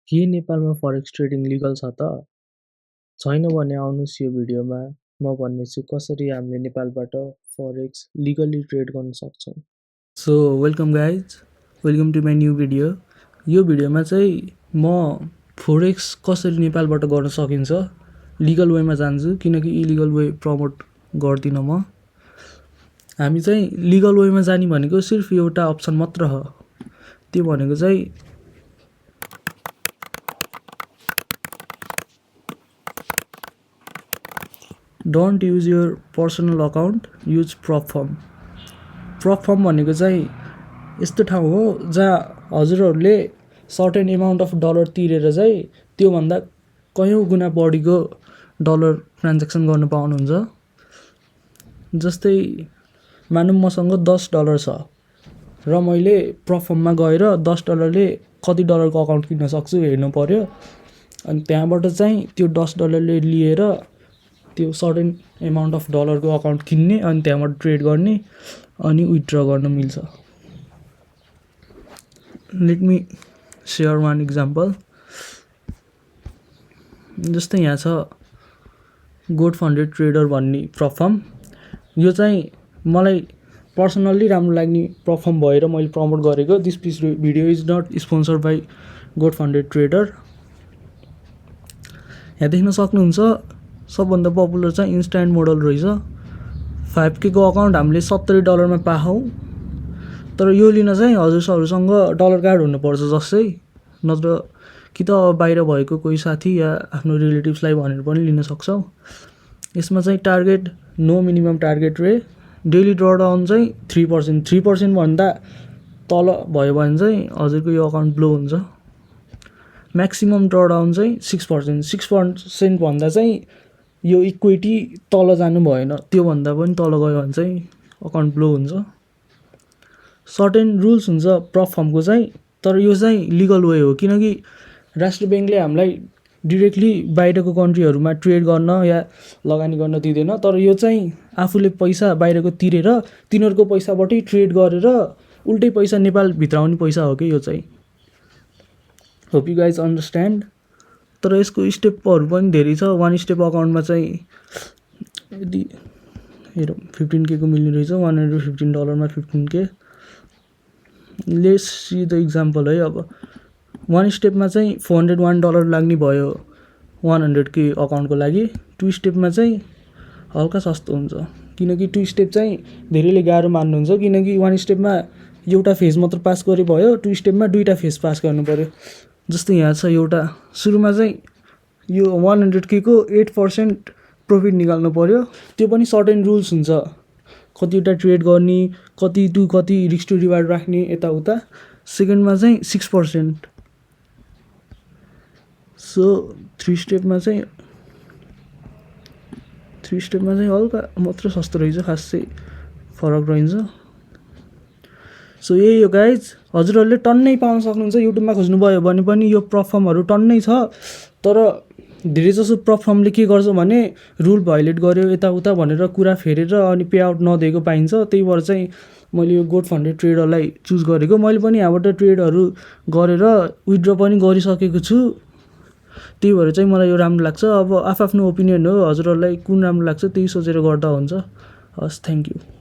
के नेपालमा forex trading legal छ त? छैन भने आउनुहोस् यो भिडियोमा म भन्नेछु कसरी हामीले नेपालबाट फरेक्स लिगली ट्रेड गर्न सक्छौँ। So welcome guys, welcome to my new video. यो भिडियोमा चाहिँ म फोरेक्स कसरी नेपालबाट गर्न सकिन्छ लिगल वेमा जान्छु, किनकि इलिगल वे प्रमोट गर्दिनँ म। हामी चाहिँ लिगल वेमा जाने भनेको सिर्फ एउटा अप्सन मात्र हो, त्यो भनेको चाहिँ don't use your personal account, use प्रप form. प्रप form भनेको चाहिँ यस्तो ठाउँ हो जहाँ हजुरहरूले सर्टेन एमाउन्ट अफ डलर तिरेर चाहिँ त्योभन्दा कयौँ गुणा बढीको डलर ट्रान्ज्याक्सन गर्न पाउनुहुन्छ। जस्तै मानौँ मसँग $10 छ र मैले प्रप फर्ममा गएर $10ले कति डलरको अकाउन्ट किन्न सक्छु हेर्नु पर्यो। अनि त्यहाँबाट चाहिँ त्यो $10ले लिएर त्यो सर्टेन एमाउन्ट अफ डलरको अकाउन्ट किन्ने, अनि त्यहाँबाट ट्रेड गर्ने, अनि विथड्र गर्न मिल्छ। Let me share one example. जस्तै यहाँ छ गोट फन्डेड ट्रेडर भन्ने प्रप फर्म। यो चाहिँ मलाई पर्सनल्ली राम्रो लाग्ने प्रप फर्म भएर मैले प्रमोट गरेको। This video is not sponsored by Goat Funded Trader. यहाँ देख्न सक्नुहुन्छ सबभन्दा पपुलर चाहिँ इन्स्ट्यान्ट मोडल रहेछ। 5K को अकाउन्ट हामीले $70 पाहौँ। तर यो लिन चाहिँ हजुरहरूसँग डलर कार्ड हुनुपर्छ जस्तै, नत्र कि त बाहिर भएको कोही साथी या आफ्नो रिलेटिभ्सलाई भनेर पनि लिन सक्छौँ। यसमा चाहिँ टार्गेट नो मिनिमम टार्गेट रे, डेली ड्रडाउन चाहिँ 3%। 3% भन्दा तल भयो भने चाहिँ हजुरको यो अकाउन्ट ब्लो हुन्छ। म्याक्सिमम ड्रडाउन चाहिँ 6%। 6% भन्दा चाहिँ यो इक्विटी तल जानु भएन, त्योभन्दा पनि तल गयो भने चाहिँ अकाउन्ट ब्लो हुन्छ। सर्टेन रुल्स हुन्छ प्रप फर्मको चाहिँ, तर यो चाहिँ लिगल वे हो, किनकि राष्ट्र ब्याङ्कले हामीलाई डिरेक्टली बाहिरको कन्ट्रीहरूमा ट्रेड गर्न या लगानी गर्न दिँदैन। तर यो चाहिँ आफूले पैसा बाहिरको तिरेर तिनीहरूको पैसाबाटै ट्रेड गरेर उल्टै पैसा नेपालभित्र आउने पैसा हो कि यो चाहिँ। Hope you guys understand. तर यसको स्टेपहरू पनि धेरै छ। वान स्टेप अकाउन्टमा चाहिँ यदि हेरौँ 15K को मिल्ने रहेछ, $115 15K। Let's see the example है। अब वान स्टेपमा चाहिँ $401 लाग्ने भयो 100K अकाउन्टको लागि। 2 स्टेपमा चाहिँ हल्का सस्तो हुन्छ, किनकि 2 स्टेप चाहिँ धेरैले गाह्रो मान्नुहुन्छ, किनकि 1 स्टेपमा एउटा फेज मात्र पास गरे भयो, 2 स्टेपमा 2टा फेज पास गर्नु पऱ्यो। जस्तै यहाँ छ एउटा सुरुमा चाहिँ यो 100K को 8% प्रफिट निकाल्नु पऱ्यो। त्यो पनि सर्टेन रुल्स हुन्छ, कतिवटा ट्रेड गर्ने, कति रिस्क टु रिवार्ड राख्ने, यताउता। सेकेन्डमा चाहिँ 6%। सो 3 स्टेपमा चाहिँ हल्का मात्र सस्तो रहेछ, खासै फरक रहन्छ। सो यही हो गाइज, हजुरहरूले टन्नै पाउन सक्नुहुन्छ। युट्युबमा खोज्नुभयो भने पनि यो प्रप फर्महरू टन्नै छ। तर धेरैजसो प्रप फर्मले के गर्छ भने रुल भायोलेट गर्यो यताउता भनेर कुरा फेरेर अनि पे आउट नदिएको पाइन्छ। त्यही भएर चाहिँ मैले यो गोट फन्डेड ट्रेडरलाई चुज गरेको। मैले पनि यहाँबाट ट्रेडहरू गरेर विथड्र पनि गरिसकेको छु। त्यही भएर चाहिँ मलाई यो राम्रो लाग्छ। अब आफ्नो ओपिनियन हो, हजुरहरूलाई कुन राम्रो लाग्छ त्यही सोचेर गर्दा हुन्छ। हस्, थ्याङ्क यू।